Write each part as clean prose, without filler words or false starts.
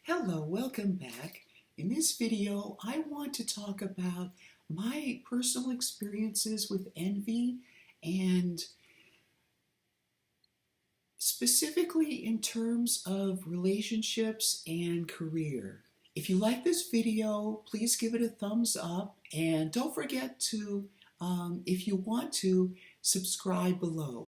Hello, welcome back. In this video, I want to talk about my personal experiences with envy and specifically in terms of relationships and career. If you like this video, please give it a thumbs up and don't forget to, if you want to, subscribe below.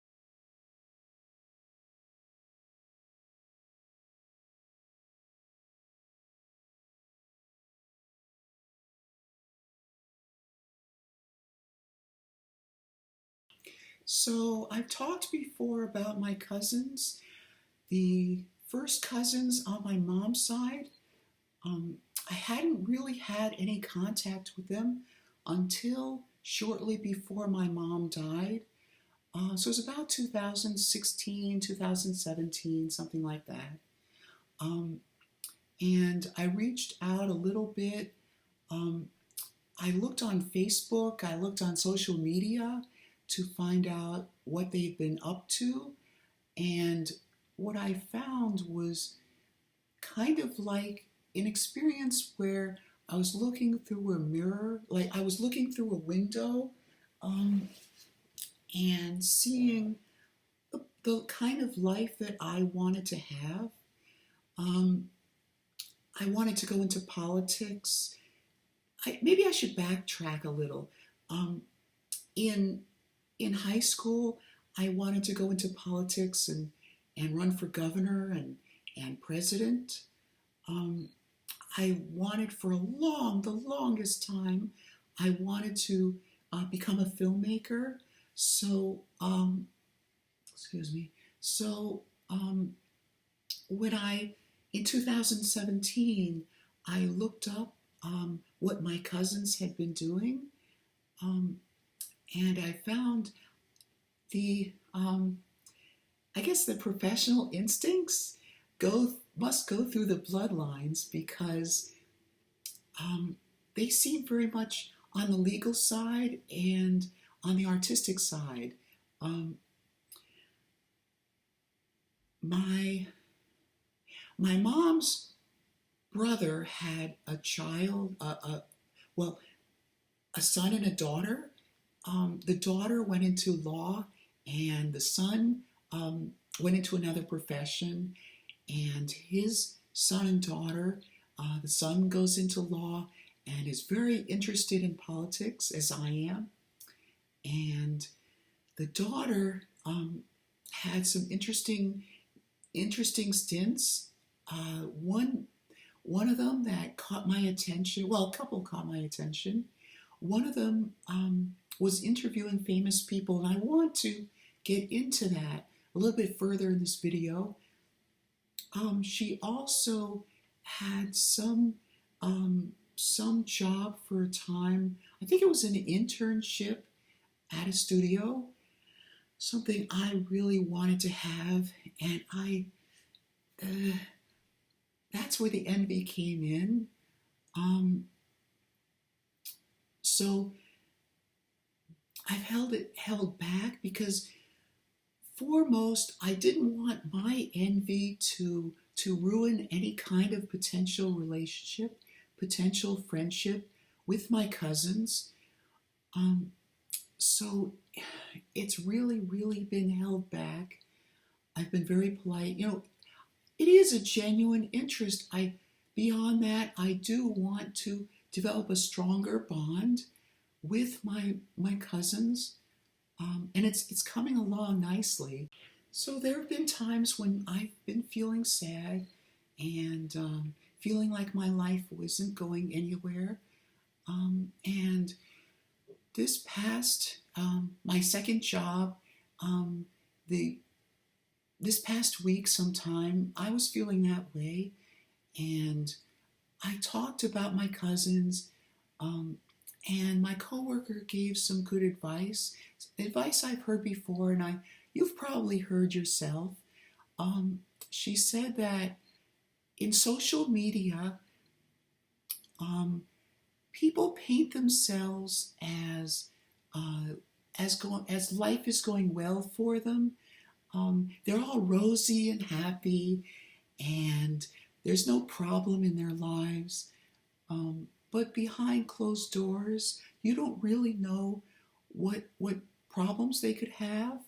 So I've talked before about my cousins. The first cousins on my mom's side, I hadn't really had any contact with them until shortly before my mom died. So it was about 2016, 2017, something like that. And I reached out a little bit. I looked on Facebook, I looked on social media to find out what they'd been up to. And what I found was kind of like an experience where I was looking through a mirror, like I was looking through a window and seeing the kind of life that I wanted to have. I wanted to go into politics. Maybe I should backtrack a little. In high school, I wanted to go into politics and run for governor and president. I wanted for the longest time, I wanted to become a filmmaker. So, when in 2017, I looked up what my cousins had been doing, and I found I guess the professional instincts must go through the bloodlines because they seem very much on the legal side and on the artistic side. My mom's brother had a child, a son and a daughter. The daughter went into law and the son went into another profession, and his son and daughter, the son goes into law and is very interested in politics, as I am, and the daughter had some interesting stints. One of them that caught my attention, well, a couple caught my attention. One of them was interviewing famous people, and I want to get into that a little bit further in this video. She also had some job for a time. I think it was an internship at a studio, something I really wanted to have, and that's where the envy came in. So I've held back because foremost, I didn't want my envy to ruin any kind of potential relationship, potential friendship with my cousins. So it's really been held back. I've been very polite. It is a genuine interest. Beyond that, I do want to develop a stronger bond with my cousins, and it's coming along nicely. So there have been times when I've been feeling sad and feeling like my life wasn't going anywhere, and this past my second job, this past week sometime, I was feeling that way, and I talked about my cousins, and my coworker gave some good advice I've heard before, and you've probably heard yourself. She said that in social media, people paint themselves as life is going well for them. They're all rosy and happy, and there's no problem in their lives. But behind closed doors, you don't really know what problems they could have.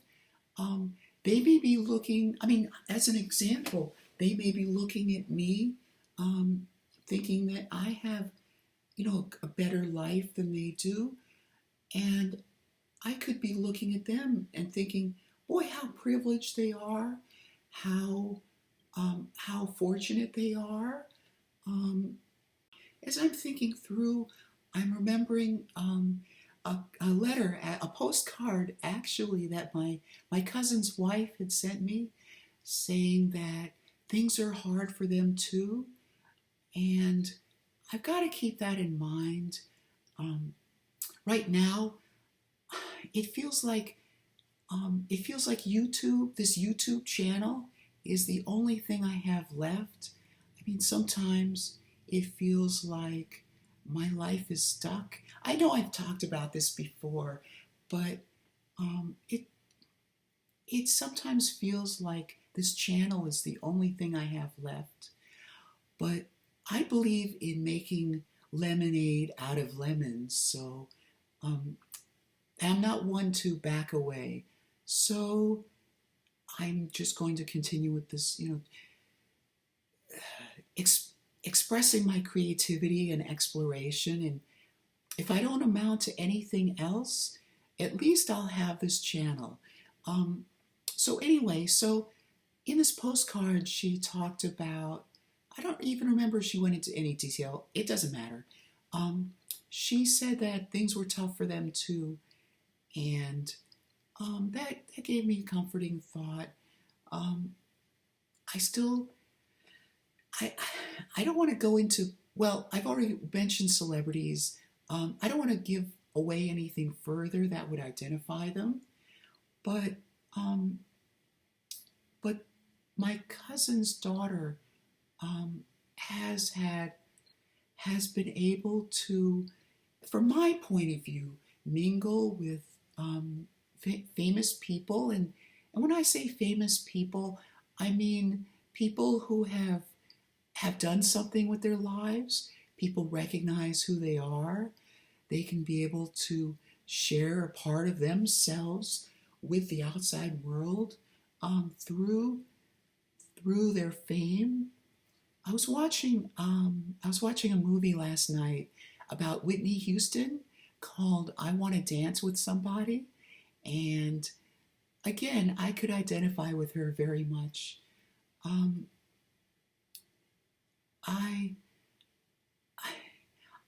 Um, they may be looking, I mean, as an example, they may be looking at me, um, thinking that I have, a better life than they do. And I could be looking at them and thinking, boy, how privileged they are, how fortunate they are. Um, as I'm thinking through, I'm remembering a letter, a postcard actually, that my cousin's wife had sent me, saying that things are hard for them too. And I've got to keep that in mind. Um, right now, it feels like YouTube, this YouTube channel, is the only thing I have left. I mean, sometimes it feels like my life is stuck. I know I've talked about this before, but it sometimes feels like this channel is the only thing I have left. But I believe in making lemonade out of lemons, so um, I'm not one to back away. So I'm just going to continue with this, ex- expressing my creativity and exploration. And if I don't amount to anything else, at least I'll have this channel. Um, so anyway, so in this postcard, she talked about, I don't even remember if she went into any detail. It doesn't matter. Um, she said that things were tough for them too. And that gave me a comforting thought. Um, I still, I, I don't want to go into, well, I've already mentioned celebrities. I don't want to give away anything further that would identify them, but, um, but my cousin's daughter um, has been able to, from my point of view, mingle with famous people. And when I say famous people, I mean people who have done something with their lives. People recognize who they are. They can be able to share a part of themselves with the outside world through their fame. I was watching a movie last night about Whitney Houston called "I Want to Dance with Somebody," and again, I could identify with her very much. Um, I, I,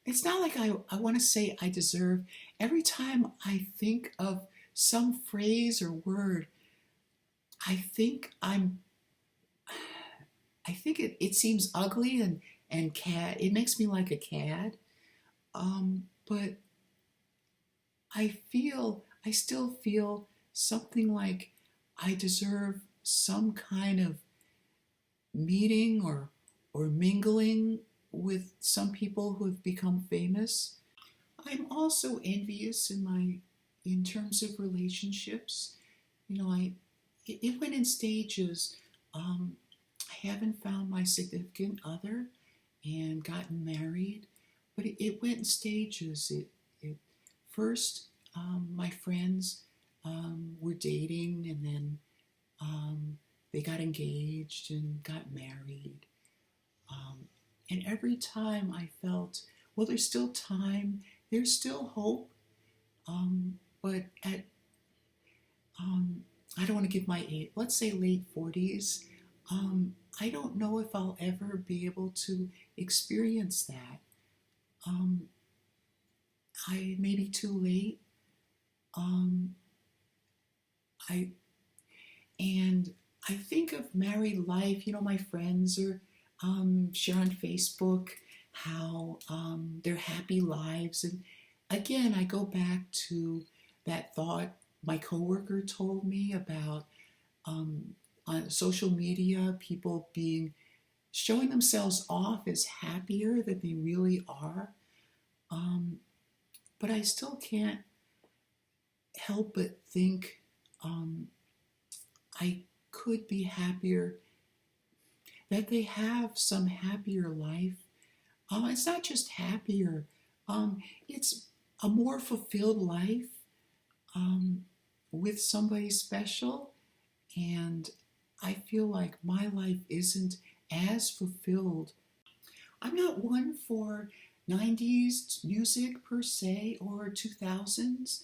it's not like I want to say I deserve. Every time I think of some phrase or word, I think it seems ugly and cad. It makes me like a cad. But I still feel something like I deserve some kind of meeting or mingling with some people who have become famous. I'm also envious in terms of relationships. It went in stages. Um, I haven't found my significant other and gotten married, but it went in stages. It first, my friends were dating, and then they got engaged and got married. Um, and every time I felt, well, there's still time, there's still hope, but at I don't want to give my age, let's say late 40s. I don't know if I'll ever be able to experience that. Um, I may be too late. Um, I and I think of married life. My friends are share on Facebook how their happy lives, and again, I go back to that thought my coworker told me about on social media, people showing themselves off as happier than they really are. Um, but I still can't help but think I could be happier. that they have some happier life. It's not just happier, it's a more fulfilled life um, with somebody special. And I feel like my life isn't as fulfilled. I'm not one for 90s music per se or 2000s,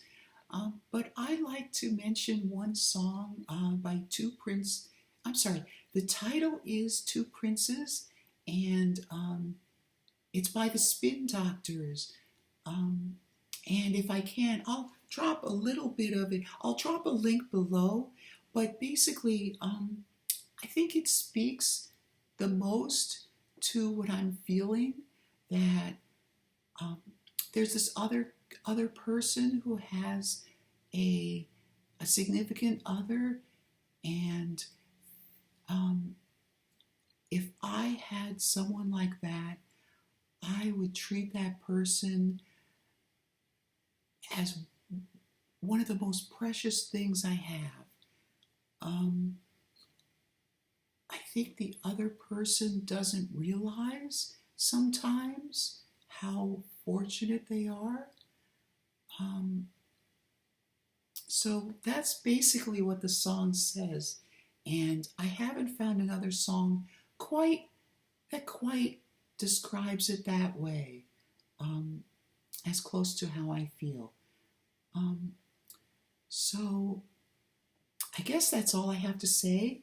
but I like to mention one song by two prince. I'm sorry, the title is Two Princes, and it's by the Spin Doctors. Um, and if I can, I'll drop a little bit of it. I'll drop a link below, but basically, I think it speaks the most to what I'm feeling. That um, there's this other person who has a a significant other, and um, if I had someone like that, I would treat that person as one of the most precious things I have. Um, I think the other person doesn't realize sometimes how fortunate they are. Um, so that's basically what the song says. And I haven't found another song quite quite describes it that way, um, as close to how I feel. Um, so I guess that's all I have to say.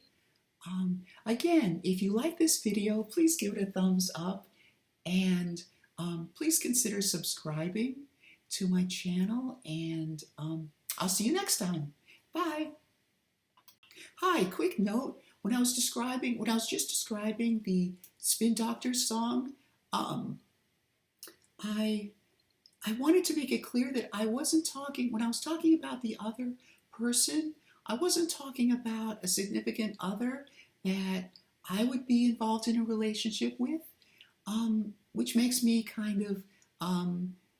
Again, if you like this video, please give it a thumbs up, and please consider subscribing to my channel, and I'll see you next time. Bye. Hi, quick note. When I was just describing the Spin Doctors song, um, I I wanted to make it clear that I wasn't talking, when I was talking about the other person, I wasn't talking about a significant other that I would be involved in a relationship with, which makes me kind of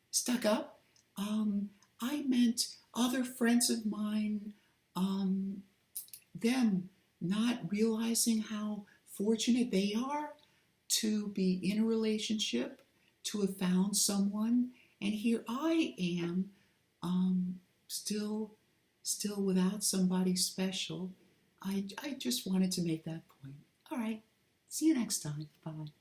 stuck up. Um, I meant other friends of mine, um, them not realizing how fortunate they are to be in a relationship, to have found someone, and here I am, still without somebody special. I just wanted to make that point. All right, see you next time. Bye.